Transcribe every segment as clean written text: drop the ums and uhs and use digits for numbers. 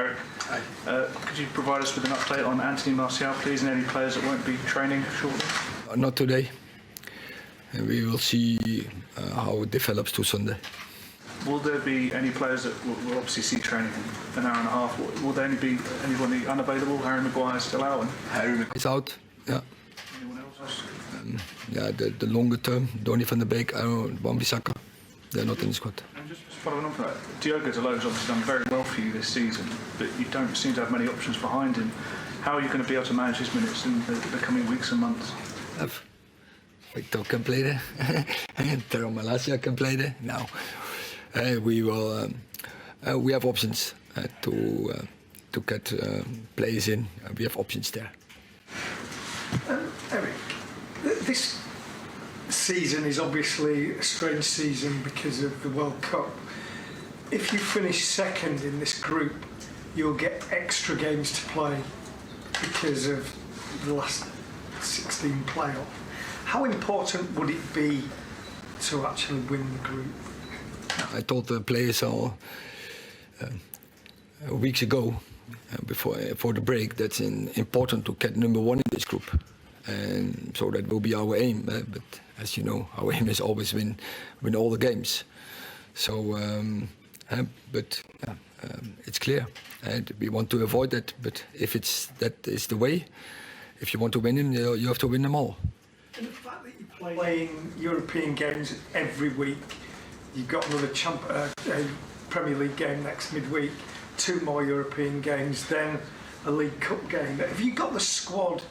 Erik. Could you provide us with an update on Anthony Martial, please, and any players that won't be training shortly? Not today. And we will see how it develops to Sunday. Will there be any players that will obviously see training in an hour and a half? Will there be anybody unavailable? Harry Maguire still out? Harry is out, yeah. Anyone else? The longer term, Donny van der Beek, Wan-Bissaka, they're not in the squad. And just following on from that, Diogo Dalot has obviously done very well for you this season, but you don't seem to have many options behind him. How are you going to be able to manage his minutes in the coming weeks and months? Victor can play there, Tero Malacia can play there. Now, we will. We have options to get players in. We have options there. Erik, this season is obviously a strange season because of the World Cup. If you finish second in this group, you'll get extra games to play because of the last 16 playoff. How important would it be to actually win the group? I told the players weeks ago, before the break, that's important to get number one in this group, and so that will be our aim. But as you know, our aim is always win all the games. So, it's clear, and we want to avoid that. But if that is the way, if you want to win them, you have to win them all. And the fact that you're playing European games every week, you've got another Premier League game next midweek, 2 more European games, then a League Cup game. Have you got the squad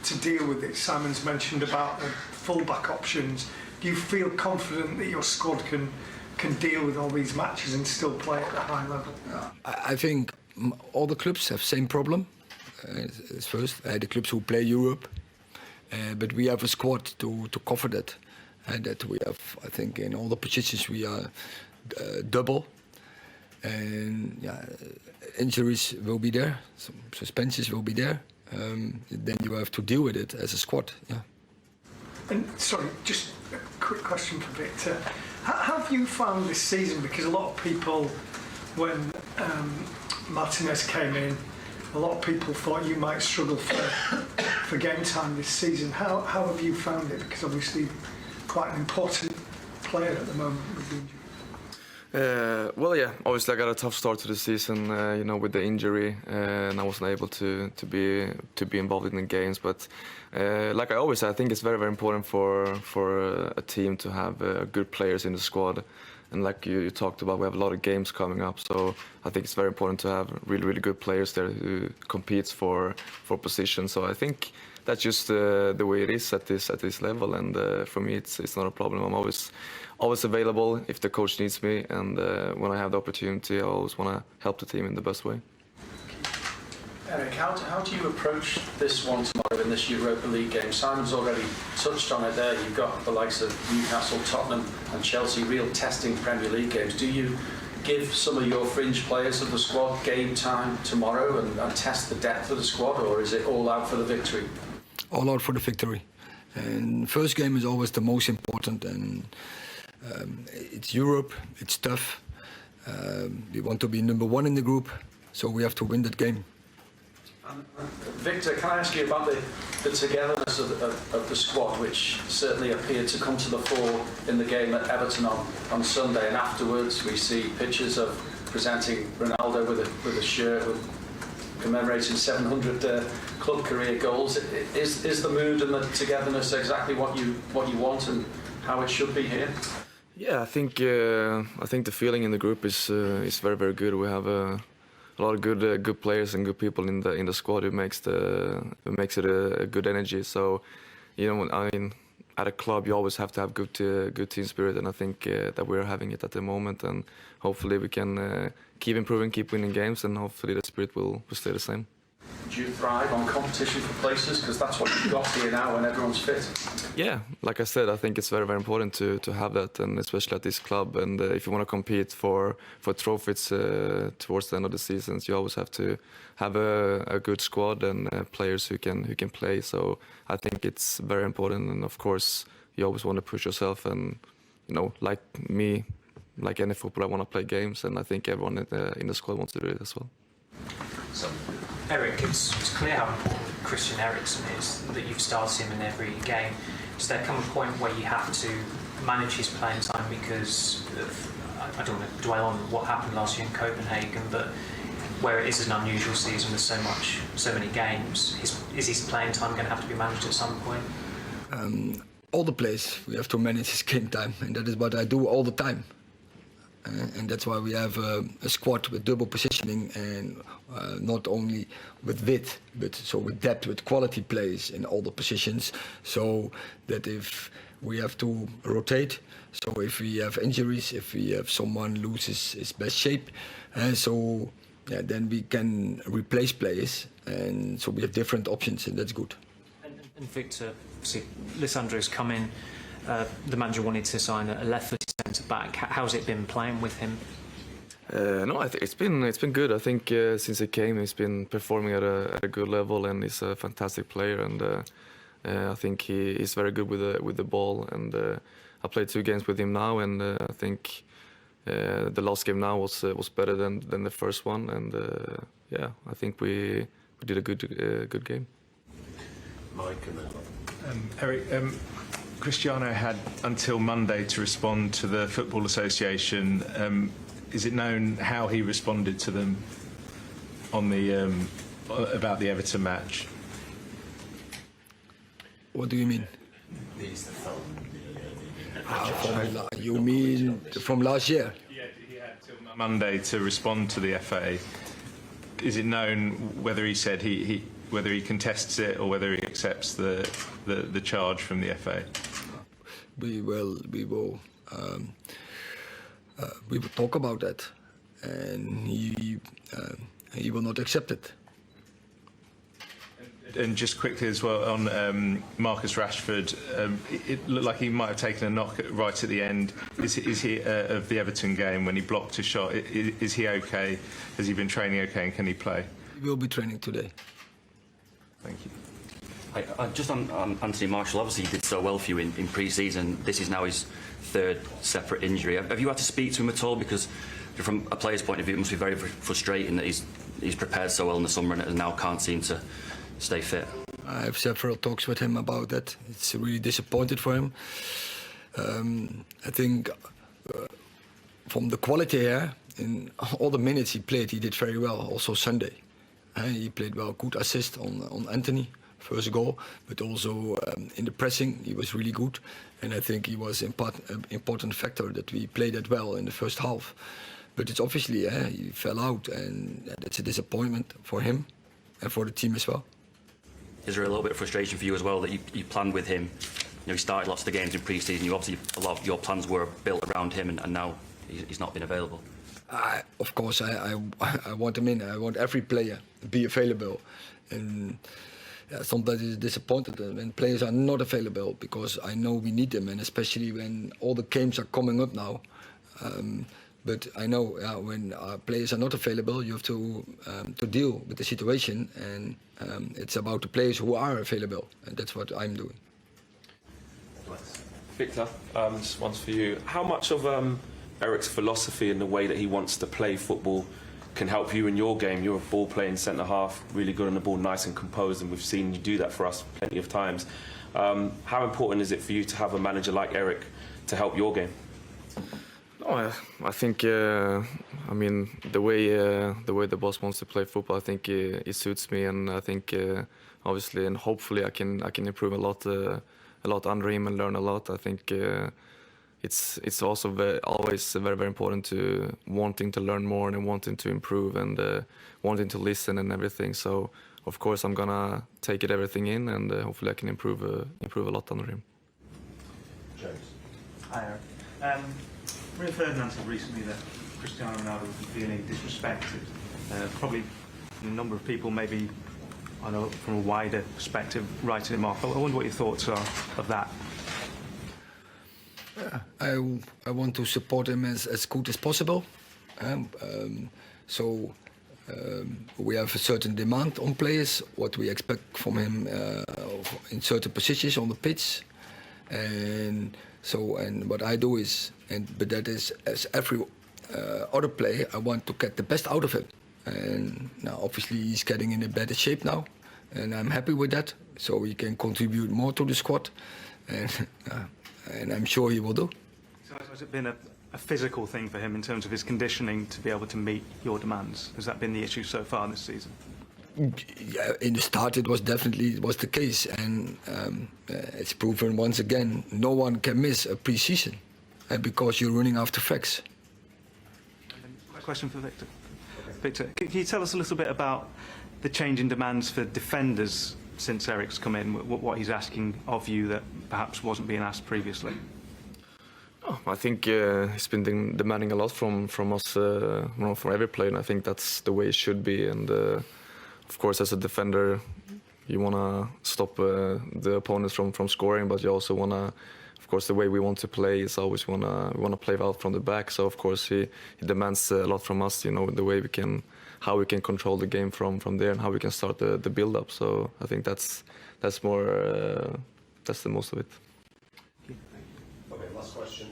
to deal with it? Simon's mentioned about the full-back options. Do you feel confident that your squad can deal with all these matches and still play at a high level? I think all the clubs have the same problem. First, the clubs who play Europe. But we have a squad to cover that. And that we have, I think, in all the positions we are double. And injuries will be there, some suspensions will be there. Then you have to deal with it as a squad. Yeah. And sorry, just a quick question for Victor. How have you found this season? Because a lot of people, when Martinez came in, a lot of people thought you might struggle for game time this season. How have you found it? Because obviously quite an important player at the moment with the injury. Well, yeah, obviously I got a tough start to the season, with the injury, and I wasn't able to be involved in the games. But like I always say, I think it's very, very important for a team to have good players in the squad. And like you talked about, we have a lot of games coming up, so I think it's very important to have really, really good players there who competes for position. So I think that's just the way it is at this level, and for me it's not a problem. I'm always available if the coach needs me, and when I have the opportunity, I always want to help the team in the best way. Erik, how do you approach this one tomorrow in this Europa League game? Simon's already touched on it there. You've got the likes of Newcastle, Tottenham and Chelsea, real testing Premier League games. Do you give some of your fringe players of the squad game time tomorrow and test the depth of the squad, or is it all out for the victory? All out for the victory. And first game is always the most important, and it's Europe, it's tough. We want to be number one in the group, so we have to win that game. Victor, can I ask you about the togetherness of the squad, which certainly appeared to come to the fore in the game at Everton on Sunday, and afterwards we see pictures of presenting Ronaldo with a shirt commemorating 700 club career goals. Is the mood and the togetherness exactly what you want and how it should be here? Yeah, I think the feeling in the group is very, very good. We have a lot of good players and good people in the squad who makes it a good energy. So, I mean, at a club you always have to have good team spirit, and I think that we're having it at the moment. And hopefully we can keep improving, keep winning games, and hopefully the spirit will stay the same. Do you thrive on competition for places? Because that's what you've got here now when everyone's fit. Yeah, like I said, I think it's very, very important to have that, and especially at this club. And if you want to compete for trophies towards the end of the seasons, you always have to have a good squad and players who can play. So I think it's very important, and of course you always want to push yourself. And like me, like any footballer, I want to play games, and I think everyone in the squad wants to do it as well. Erik, it's clear how important Christian Eriksen is, that you've started him in every game. Does there come a point where you have to manage his playing time because of, I don't want to dwell on what happened last year in Copenhagen, but where it is an unusual season with so many games, is his playing time going to have to be managed at some point? All the players, we have to manage his game time, and that is what I do all the time. And that's why we have a squad with double positioning, and not only with width, but so with depth, with quality players in all the positions, so that if we have to rotate, so if we have injuries, if we have someone loses his best shape, then we can replace players, and so we have different options, and that's good. And Victor, see, Lissandro's come in. The manager wanted to sign a left-footed centre-back. How's it been playing with him? No, I think it's been good. I think since he came, he's been performing at a good level, and he's a fantastic player. And I think he's very good with the ball. And I played 2 games with him now, and I think the last game now was better than the first one. And yeah, I think we did a good game. Mike and then Erik, Cristiano had until Monday to respond to the Football Association. Is it known how he responded to them on the about the Everton match? What do you mean? he's the film. You mean from last year? Yeah, he had till Monday to respond to the FA. Is it known whether he said whether he contests it or whether he accepts the charge from the FA? We will talk about that, and he will not accept it. And just quickly as well on Marcus Rashford, it looked like he might have taken a knock right at the end. Is he of the Everton game when he blocked a shot? Is he okay? Has he been training okay, and can he play? He will be training today. Thank you. Just on Anthony Marshall, obviously he did so well for you in pre-season. This is now his 3rd separate injury. Have you had to speak to him at all? Because from a player's point of view, it must be very frustrating that he's prepared so well in the summer and now can't seem to stay fit. I have several talks with him about that. It's really disappointed for him. I think from the quality here, in all the minutes he played, he did very well. Also Sunday, he played well. Good assist on Anthony, first goal, but also in the pressing he was really good. And I think he was an important factor that we played that well in the first half. But it's obviously he fell out, and that's a disappointment for him and for the team as well. Is there a little bit of frustration for you as well that you planned with him? He started lots of the games in pre-season. You obviously, a lot of your plans were built around him, and now he's not been available. Of course, I want him in. I want every player to be available, and sometimes it's disappointed when players are not available, because I know we need them, and especially when all the games are coming up now. But I know when players are not available, you have to deal with the situation, and it's about the players who are available, and that's what I'm doing. Victor, this one's for you. How much of Erik's philosophy and the way that he wants to play football can help you in your game? You're a ball-playing centre-half, really good on the ball, nice and composed, and we've seen you do that for us plenty of times. How important is it for you to have a manager like Erik to help your game? No, I think I mean the way the boss wants to play football, I think it suits me, and I think obviously and hopefully I can improve a lot under him and learn a lot. I think it's also always very important to wanting to learn more and wanting to improve and wanting to listen and everything. So of course I'm gonna take everything in, and hopefully I can improve a lot under him. James. Hi, Erik. We've heard recently that Cristiano Ronaldo was feeling disrespected. Probably a number of people, maybe, I know from a wider perspective, writing him off. I wonder what your thoughts are of that. I want to support him as good as possible. We have a certain demand on players, what we expect from him in certain positions on the pitch. And what I do is, but that is as every other player, I want to get the best out of him. And now obviously he's getting in a better shape now, and I'm happy with that. So he can contribute more to the squad, and I'm sure he will do. So has it been a physical thing for him in terms of his conditioning to be able to meet your demands? Has that been the issue so far this season? Yeah, in the start it was the case, and it's proven once again no one can miss a pre-season because you're running after facts. A question for Victor. Victor, can you tell us a little bit about the change in demands for defenders since Erik's come in? What he's asking of you that perhaps wasn't being asked previously? Oh, I think he's been demanding a lot from us, from every player, and I think that's the way it should be. And of course, as a defender, you want to stop the opponents from scoring, but you also want to. Of course, the way we want to play is always we want to play out from the back. So of course he demands a lot from us. The way how we can control the game from there, and how we can start the build up. So I think that's more that's the most of it. Okay, last question.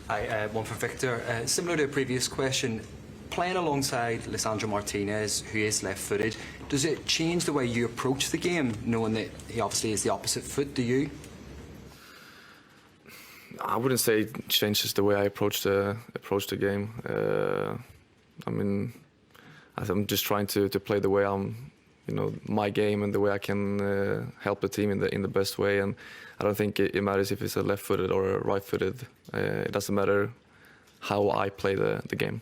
Hi, one for Victor. Similar to a previous question, playing alongside Lisandro Martinez, who is left-footed, does it change the way you approach the game, knowing that he obviously is the opposite foot? Do you? I wouldn't say it changes the way I approach the game. I mean, I'm just trying to play the way my game and the way I can help the team in the best way. And I don't think it matters if it's a left-footed or a right-footed. It doesn't matter how I play the game.